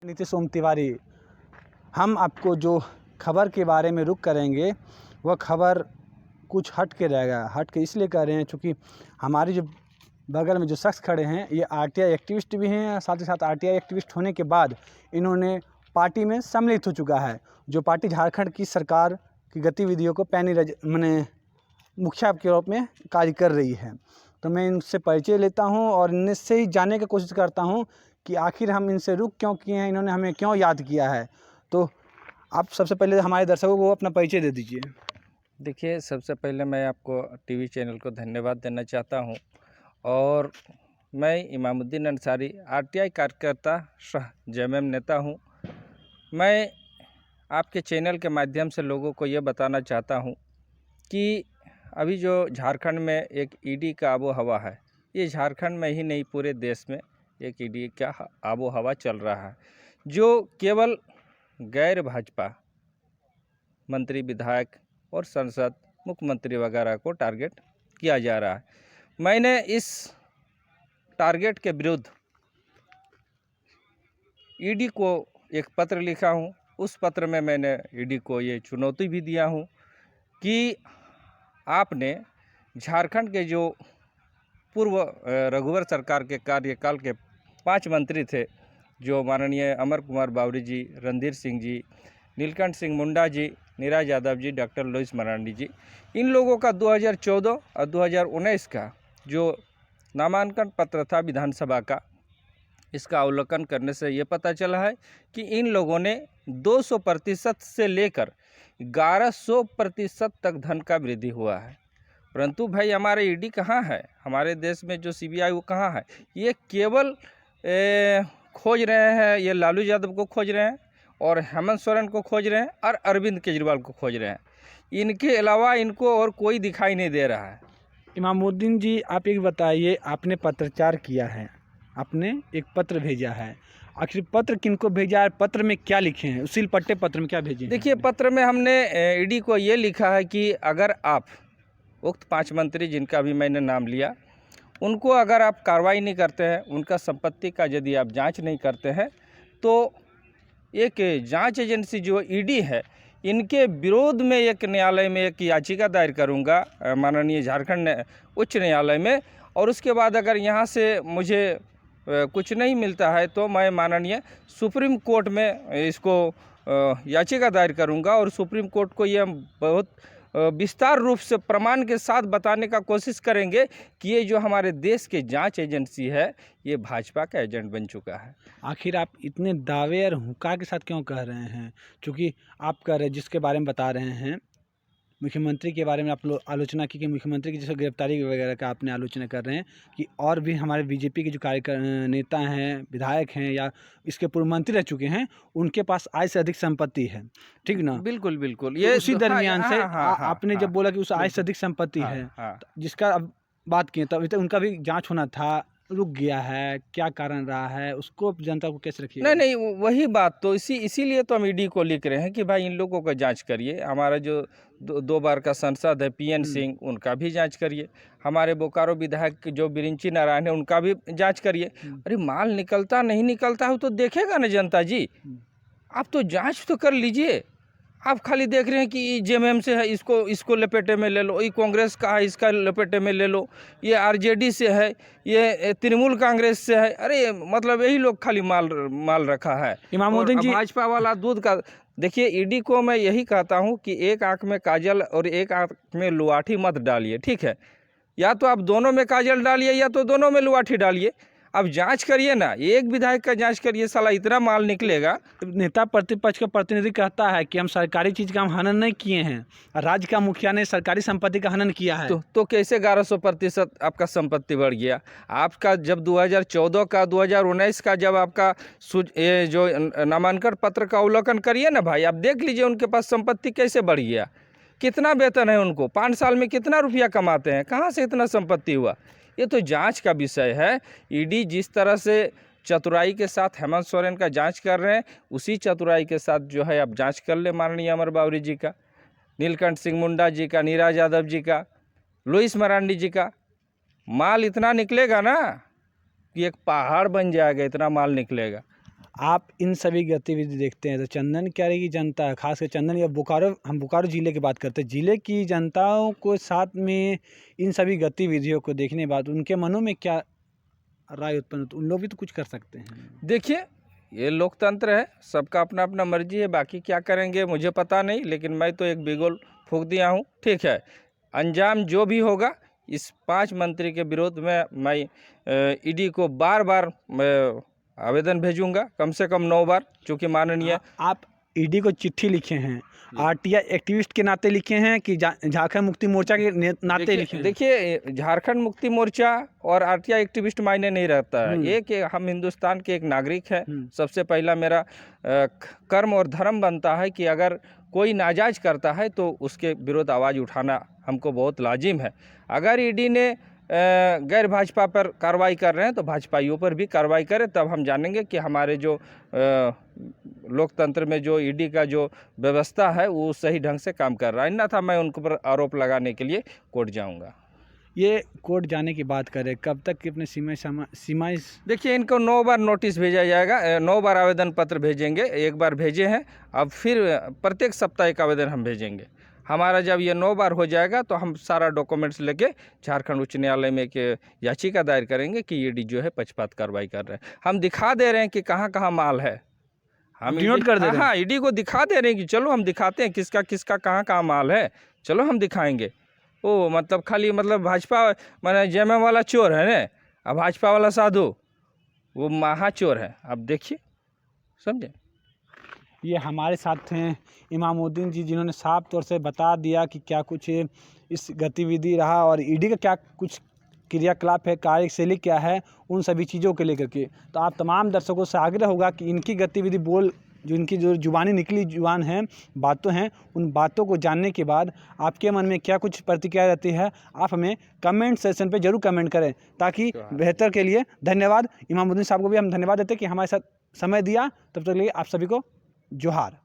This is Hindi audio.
नीतीश ओम तिवारी। हम आपको जो खबर के बारे में रुख करेंगे वह खबर कुछ हट के रहेगा। हट के इसलिए कह रहे हैं चूँकि हमारे जो बगल में जो शख्स खड़े हैं ये आरटीआई एक्टिविस्ट भी हैं, साथ ही साथ आरटीआई एक्टिविस्ट होने के बाद इन्होंने पार्टी में सम्मिलित हो चुका है, जो पार्टी झारखंड की सरकार की गतिविधियों को माने मुखिया के रूप में कार्य कर रही है। तो मैं इनसे परिचय लेता हूं और इनसे ही जानने की कोशिश करता हूं कि आखिर हम इनसे रुख क्यों किए हैं, इन्होंने हमें क्यों याद किया है। तो आप सबसे पहले हमारे दर्शकों को अपना परिचय दे दीजिए। देखिए, सबसे पहले मैं आपको टीवी चैनल को धन्यवाद देना चाहता हूं और मैं इमामुद्दीन अंसारी आरटीआई कार्यकर्ता सह जेएमएम नेता हूं। मैं आपके चैनल के माध्यम से लोगों को ये बताना चाहता हूं कि अभी जो झारखंड में एक ईडी का आबो हवा है, ये झारखंड में ही नहीं पूरे देश में एक ईडी का आबो हवा चल रहा है, जो केवल गैर भाजपा मंत्री, विधायक और सांसद, मुख्यमंत्री वगैरह को टारगेट किया जा रहा है। मैंने इस टारगेट के विरुद्ध ईडी को एक पत्र लिखा हूं। उस पत्र में मैंने ईडी को ये चुनौती भी दिया हूं कि आपने झारखंड के जो पूर्व रघुवर सरकार के कार्यकाल के 5 मंत्री थे, जो माननीय अमर कुमार बावरी जी, रणधीर सिंह जी, नीलकंठ सिंह मुंडा जी, नीरज यादव जी, डॉक्टर लुईस मरांडी जी, इन लोगों का 2014 और 2019 का जो नामांकन पत्र था विधानसभा का, इसका अवलोकन करने से ये पता चला है कि इन लोगों ने 200% से लेकर 1100% तक धन का वृद्धि हुआ है। परंतु भाई हमारे ईडी कहाँ है, हमारे देश में जो सीबीआई वो कहाँ है? ये केवल खोज रहे हैं, ये लालू यादव को खोज रहे हैं और हेमंत सोरेन को खोज रहे हैं और अरविंद केजरीवाल को खोज रहे हैं। इनके अलावा इनको और कोई दिखाई नहीं दे रहा है। इमामुद्दीन जी, आप एक बताइए, आपने पत्रचार किया है, आपने एक पत्र भेजा है, आखिर पत्र किनको भेजा है, पत्र में क्या लिखे हैं, उसी पट्टे पत्र में क्या भेजे हैं? देखिए, पत्र में हमने ईडी को ये लिखा है कि अगर आप उक्त 5 मंत्री जिनका भी मैंने नाम लिया, उनको अगर आप कार्रवाई नहीं करते हैं, उनका संपत्ति का यदि आप जांच नहीं करते हैं, तो एक जांच एजेंसी जो ईडी है, इनके विरोध में एक न्यायालय में एक याचिका दायर करूंगा, माननीय झारखंड उच्च न्यायालय में। और उसके बाद अगर यहाँ से मुझे कुछ नहीं मिलता है तो मैं माननीय सुप्रीम कोर्ट में इसको याचिका दायर करूंगा और सुप्रीम कोर्ट को ये बहुत विस्तार रूप से प्रमाण के साथ बताने का कोशिश करेंगे कि ये जो हमारे देश के जांच एजेंसी है, ये भाजपा का एजेंट बन चुका है। आखिर आप इतने दावे और हुंकार के साथ क्यों कह रहे हैं? क्योंकि आप कह रहे, जिसके बारे में बता रहे हैं, मुख्यमंत्री के बारे में आप लोग आलोचना की कि मुख्यमंत्री की जैसे गिरफ्तारी वगैरह का आपने आलोचना कर रहे हैं कि और भी हमारे बीजेपी के जो नेता हैं, विधायक हैं या इसके पूर्व मंत्री रह चुके हैं, उनके पास आय से अधिक संपत्ति है, ठीक ना? बिल्कुल बिल्कुल। ये उसी दरमियान से आपने जब बोला कि उस आय से अधिक संपत्ति है, जिसका अब बात किए, तब उनका भी जाँच होना था, रुक गया है, क्या कारण रहा है, उसको जनता को कैसे रखिए? नहीं, वही बात तो इसीलिए तो हम ईडी को लिख रहे हैं कि भाई इन लोगों का जांच करिए। हमारा जो 2 बार का सांसद है पीएन सिंह, उनका भी जांच करिए। हमारे बोकारो विधायक जो बिरिंची नारायण है, उनका भी जांच करिए। अरे माल निकलता नहीं निकलता है तो देखेगा ना जनता जी। आप तो जांच तो कर लीजिए। आप खाली देख रहे हैं कि जेएमएम से है, इसको लपेटे में ले लो, ये कांग्रेस का है, इसका लपेटे में ले लो, ये आरजेडी से है, ये तृणमूल कांग्रेस से है। अरे मतलब यही लोग खाली माल रखा है। इमामुद्दीन जी, भाजपा वाला दूध का देखिए, ईडी को मैं यही कहता हूं कि एक आंख में काजल और एक आंख में लुआठी मत डालिए, ठीक है? या तो आप दोनों में काजल डालिए या तो दोनों में लुआठी डालिए। अब जांच करिए ना, एक विधायक का जांच करिए, साला इतना माल निकलेगा। नेता प्रतिपक्ष का प्रतिनिधि कहता है कि हम सरकारी चीज़ का हम हनन नहीं किए हैं, राज्य का मुखिया ने सरकारी संपत्ति का हनन किया है। तो कैसे 1100% आपका संपत्ति बढ़ गया? आपका जब 2014 का 2019 का जब आपका ये जो नामांकन पत्र का अवलोकन करिए ना भाई, आप देख लीजिए उनके पास संपत्ति कैसे बढ़ गया, कितना वेतन है उनको, 5 साल में कितना रुपया कमाते हैं, कहाँ से इतना संपत्ति हुआ? ये तो जांच का विषय है। ईडी जिस तरह से चतुराई के साथ हेमंत सोरेन का जांच कर रहे हैं, उसी चतुराई के साथ जो है आप जांच कर ले माननीय अमर बावरी जी का, नीलकंठ सिंह मुंडा जी का, नीरज यादव जी का, लुईस मरांडी जी का। माल इतना निकलेगा ना कि एक पहाड़ बन जाएगा, इतना माल निकलेगा। आप इन सभी गतिविधि देखते हैं तो चंदन की जनता, खासकर चंदन या बोकारो, हम बोकारो ज़िले की बात करते हैं, ज़िले की जनताओं को साथ में इन सभी गतिविधियों को देखने के बाद उनके मनों में क्या राय उत्पन्न होती, उन लोग भी तो कुछ कर सकते हैं। देखिए, ये लोकतंत्र है, सबका अपना अपना मर्जी है, बाकी क्या करेंगे मुझे पता नहीं, लेकिन मैं तो एक बिगुल फूंक दिया हूँ। ठीक है, अंजाम जो भी होगा इस 5 मंत्री के विरोध में मैं ईडी को बार बार आवेदन भेजूंगा, कम से कम 9 बार, चूँकि माननीय आप ईडी को चिट्ठी लिखे हैं, आरटीआई एक्टिविस्ट के नाते लिखे हैं कि झारखंड मुक्ति मोर्चा के नाते लिखे हैं? देखिए, झारखंड मुक्ति मोर्चा और आरटीआई एक्टिविस्ट मायने नहीं रखता है। ये कि हम हिंदुस्तान के एक नागरिक हैं। सबसे पहला मेरा कर्म और धर्म बनता है कि अगर कोई नाजायज करता है तो उसके विरुद्ध आवाज़ उठाना हमको बहुत लाजिम है। अगर ईडी ने गैर भाजपा पर कार्रवाई कर रहे हैं तो भाजपाइयों पर भी कार्रवाई करें, तब हम जानेंगे कि हमारे जो लोकतंत्र में जो ईडी का जो व्यवस्था है वो सही ढंग से काम कर रहा है। अन्यथा मैं उनके ऊपर आरोप लगाने के लिए कोर्ट जाऊंगा। ये कोर्ट जाने की बात करें, कब तक की अपने सीमाएं? देखिए, इनको 9 बार नोटिस भेजा जाएगा, 9 बार आवेदन पत्र भेजेंगे। एक बार भेजे हैं, अब फिर प्रत्येक सप्ताह एक आवेदन हम भेजेंगे। हमारा जब ये 9 बार हो जाएगा तो हम सारा डॉक्यूमेंट्स लेके झारखंड उच्च न्यायालय में एक याचिका दायर करेंगे कि ईडी जो है पक्षपात कार्रवाई कर रहे हैं। हम दिखा दे रहे हैं कि कहाँ कहाँ माल है, हम डिनोट कर दे रहे हैं। हाँ, ईडी को दिखा दे रहे हैं कि चलो हम दिखाते हैं किसका किसका कहाँ कहाँ माल है, चलो हम दिखाएंगे। ओ मतलब खाली मतलब भाजपा माने जयमा वाला चोर है ना, अब भाजपा वाला साधु वो महा चोर है। अब देखिए, समझे। ये हमारे साथ हैं इमामुद्दीन जी, जिन्होंने साफ तौर से बता दिया कि क्या कुछ इस गतिविधि रहा और ईडी का क्या कुछ क्रियाकलाप है, कार्यशैली क्या है, उन सभी चीज़ों को लेकर के। तो आप तमाम दर्शकों से आग्रह होगा कि इनकी गतिविधि जो इनकी जो जुबानी निकली जुबान है, बातों हैं, उन बातों को जानने के बाद आपके मन में क्या कुछ प्रतिक्रिया रहती है, आप हमें कमेंट सेक्शन पे जरूर कमेंट करें, ताकि बेहतर के लिए। धन्यवाद। इमामुद्दीन साहब को भी हम धन्यवाद देते हैं कि हमारे साथ समय दिया। तब तक के लिए आप सभी को जोहार।